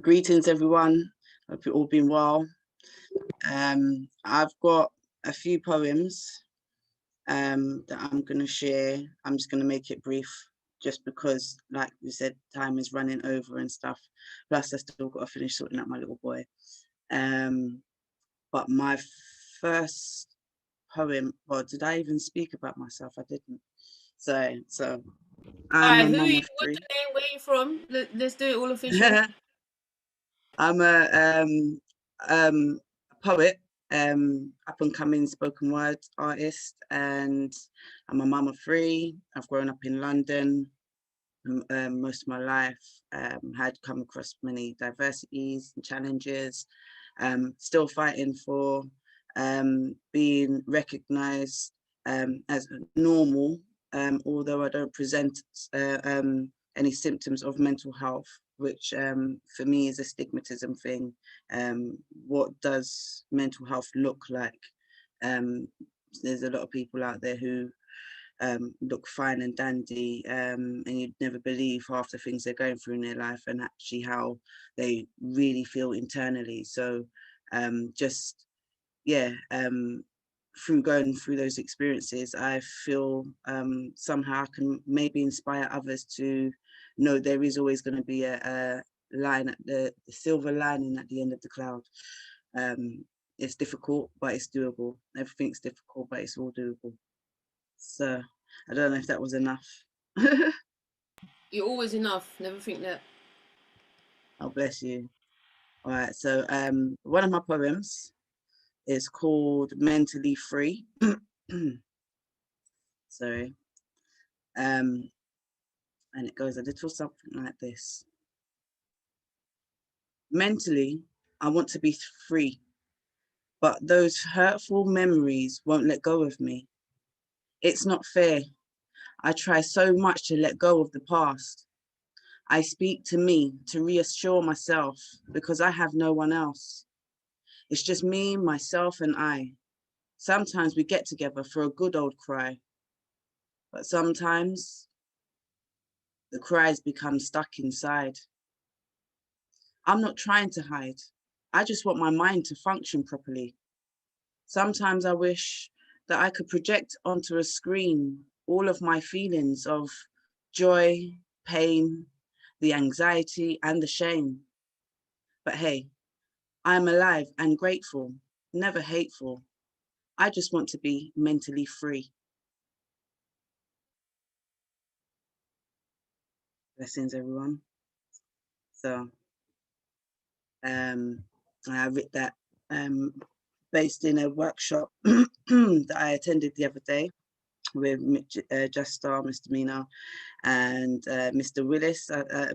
Greetings, everyone. Hope you've all been well. I've got a few poems that I'm going to share. I'm just going to make it brief, just because, like we said, time is running over and stuff. Plus, I still got to finish sorting out my little boy. But my first poem, well, did I even speak about myself? I didn't. So I'm a Who are mum you? of What's 3. your name? Where are you from? Let's do it all official. I'm a poet, up and coming spoken word artist, and I'm a mum of 3. I've grown up in London most of my life, had come across many diversities and challenges, still fighting for being recognised as normal, although I don't present any symptoms of mental health, which for me is a stigmatism thing. What does mental health look like? There's a lot of people out there who look fine and dandy, and you'd never believe half the things they're going through in their life and actually how they really feel internally. So just, yeah, through going through those experiences, I feel somehow I can maybe inspire others to know there is always going to be a line at the silver lining at the end of the cloud. It's difficult, but it's doable. Everything's difficult, but it's all doable. So I don't know if that was enough. You're always enough. Never think that. Oh, bless you. All right. So one of my poems is called Mentally Free. Sorry. And it goes a little something like this. Mentally, I want to be free, but those hurtful memories won't let go of me. It's not fair. I try so much to let go of the past. I speak to me to reassure myself because I have no one else. It's just me, myself, and I. Sometimes we get together for a good old cry, but sometimes the cries become stuck inside. I'm not trying to hide. I just want my mind to function properly. Sometimes I wish that I could project onto a screen all of my feelings of joy, pain, the anxiety, and the shame. But hey, I'm alive and grateful, never hateful. I just want to be mentally free. Blessings, everyone. So I read that based in a workshop that I attended the other day with Just Star, Mr. Mina, and Mr. Willis.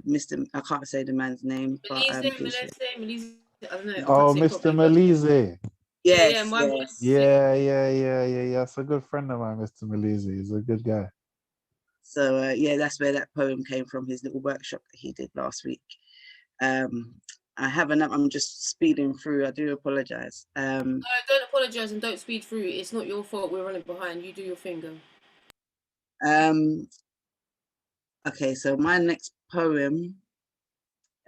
Mr. I can't say the man's name, but Melise. I don't know. I can't Oh, say it Mr. properly. Malize. Yeah, yes, my yes. Yeah. It's a good friend of mine, Mr. Malize. He's a good guy. So yeah, that's where that poem came from, his little workshop that he did last week. I haven't, I'm just speeding through. I do apologize. No, don't apologise and don't speed through. It's not your fault. We're running behind. You do your thing, girl. Okay, so my next poem,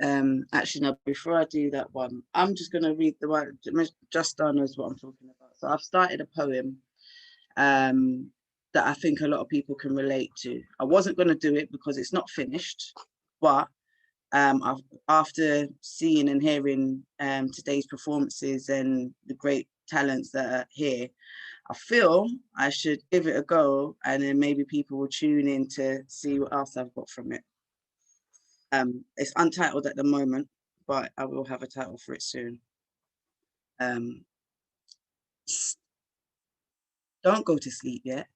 actually no, before I do that one, I'm just going to read the one. Just Star knows what I'm talking about. So I've started a poem that I think a lot of people can relate to. I wasn't going to do it because it's not finished, but after seeing and hearing today's performances and the great talents that are here, I feel I should give it a go, and then maybe people will tune in to see what else I've got from it. It's untitled at the moment, but I will have a title for it soon. Don't go to sleep yet.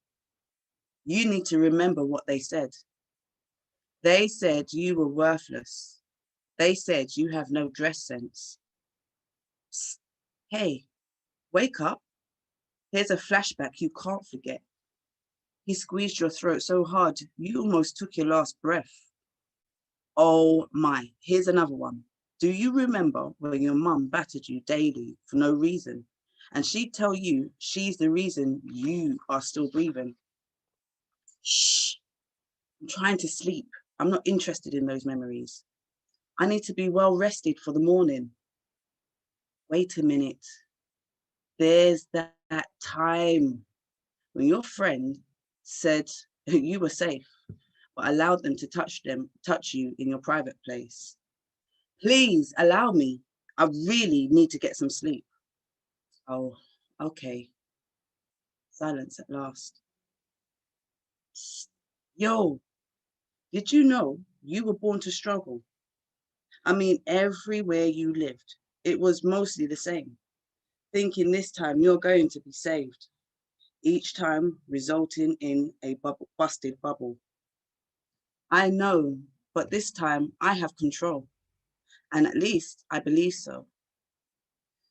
You need to remember what they said. They said you were worthless. They said you have no dress sense. Psst. Hey, wake up. Here's a flashback you can't forget. He squeezed your throat so hard, you almost took your last breath. Oh my, here's another one. Do you remember when your mum battered you daily for no reason? And she'd tell you she's the reason you are still breathing. Shh, I'm trying to sleep. I'm not interested in those memories. I need to be well rested for the morning. Wait a minute. There's that time when your friend said you were safe, but allowed them to touch you in your private place. Please allow me. I really need to get some sleep. Oh, okay. Silence at last. Yo, did you know you were born to struggle? I mean, everywhere you lived, it was mostly the same. Thinking this time you're going to be saved, each time resulting in a busted bubble. I know, but this time I have control, and at least I believe so.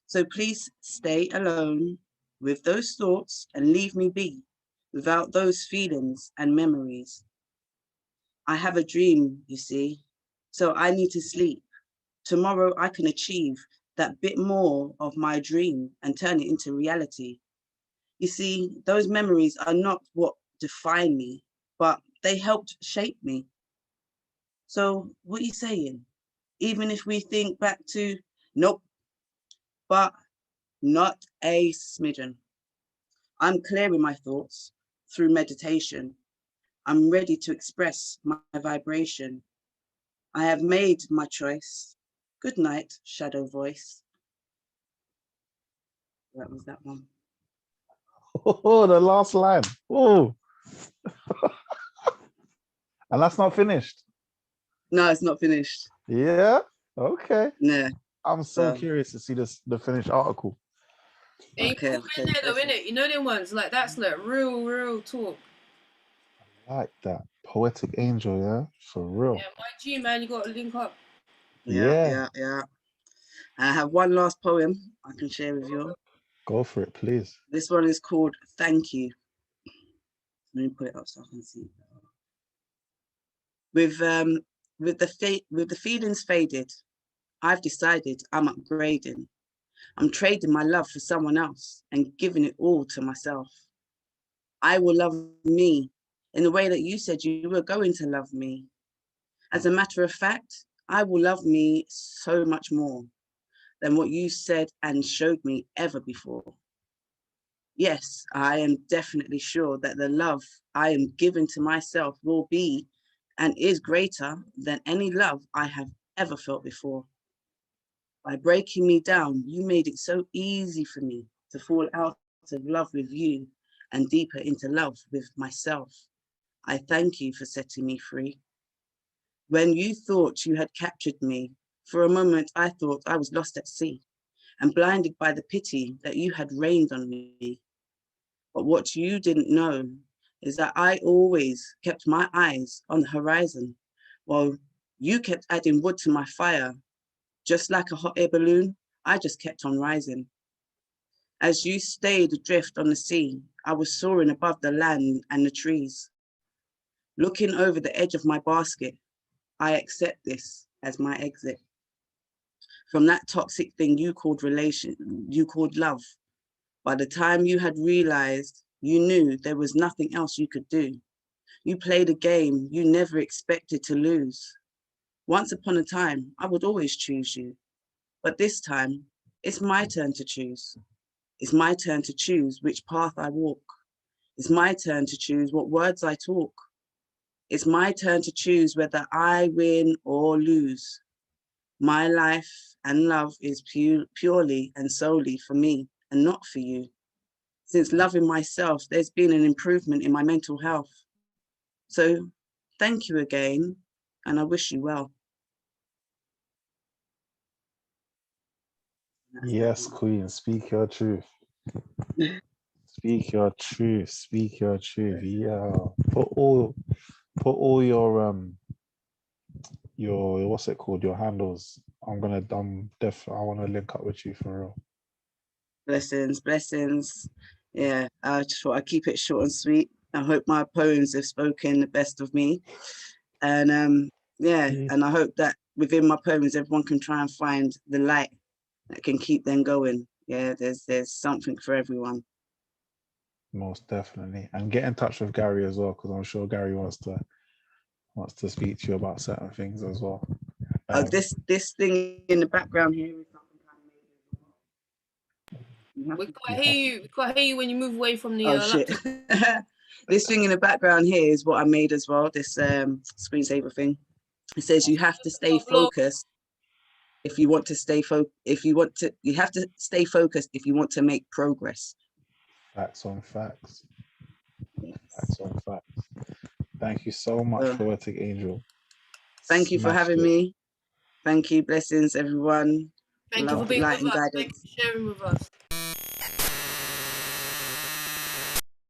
So please stay alone with those thoughts and leave me be without those feelings and memories. I have a dream, you see, so I need to sleep. Tomorrow I can achieve that bit more of my dream and turn it into reality. You see, those memories are not what define me, but they helped shape me. So what are you saying? Even if we think back to, nope, but not a smidgen. I'm clearing my thoughts through meditation. I'm ready to express my vibration. I have made my choice. Good night, shadow voice. That was that one. Oh, the last line. Oh, and that's not finished. No, it's not finished. Yeah. Okay. No. I'm so curious to see the finished article. Yeah, you Okay, put in there though, innit? You know them ones, like that's like real talk. I like that. Poetic angel, yeah? For real. Yeah, my G man, you gotta link up. Yeah. I have one last poem I can share with you. Go for it, please. This one is called Thank You. Let me put it up so I can see. With the feelings faded, I've decided I'm upgrading. I'm trading my love for someone else and giving it all to myself. I will love me in the way that you said you were going to love me. As a matter of fact, I will love me so much more than what you said and showed me ever before. Yes, I am definitely sure that the love I am giving to myself will be and is greater than any love I have ever felt before. By breaking me down, you made it so easy for me to fall out of love with you and deeper into love with myself. I thank you for setting me free. When you thought you had captured me, for a moment I thought I was lost at sea and blinded by the pity that you had rained on me. But what you didn't know is that I always kept my eyes on the horizon while you kept adding wood to my fire. Just like a hot air balloon, I just kept on rising. As you stayed adrift on the sea, I was soaring above the land and the trees. Looking over the edge of my basket, I accept this as my exit from that toxic thing you called love. By the time you had realized, you knew there was nothing else you could do. You played a game you never expected to lose. Once upon a time, I would always choose you. But this time, it's my turn to choose. It's my turn to choose which path I walk. It's my turn to choose what words I talk. It's my turn to choose whether I win or lose. My life and love is purely and solely for me and not for you. Since loving myself, there's been an improvement in my mental health. So thank you again, and I wish you well. Yes, Queen, speak your truth. Speak your truth. Speak your truth. Yeah. Put all your what's it called? Your handles. I want to link up with you for real. Blessings. Yeah, I just thought I'd keep it short and sweet. I hope my poems have spoken the best of me. And and I hope that within my poems, everyone can try and find the light that can keep them going. Yeah, there's something for everyone. Most definitely. And get in touch with Gary as well, because I'm sure Gary wants to speak to you about certain things as well. Oh, this thing in the background here is something I made. We can't hear you. We can't hear you when you move away from the Oh shit! laptop. This thing in the background here is what I made as well. This screensaver thing. It says you have to stay focused if you want to stay you have to stay focused if you want to make progress. Facts on facts. Yes. Facts on facts. Thank you so much, Poetic Angel. Thank you for having me. Thank you. Blessings, everyone. Thank you for being light, with and us. guidance. Thank you for sharing with us.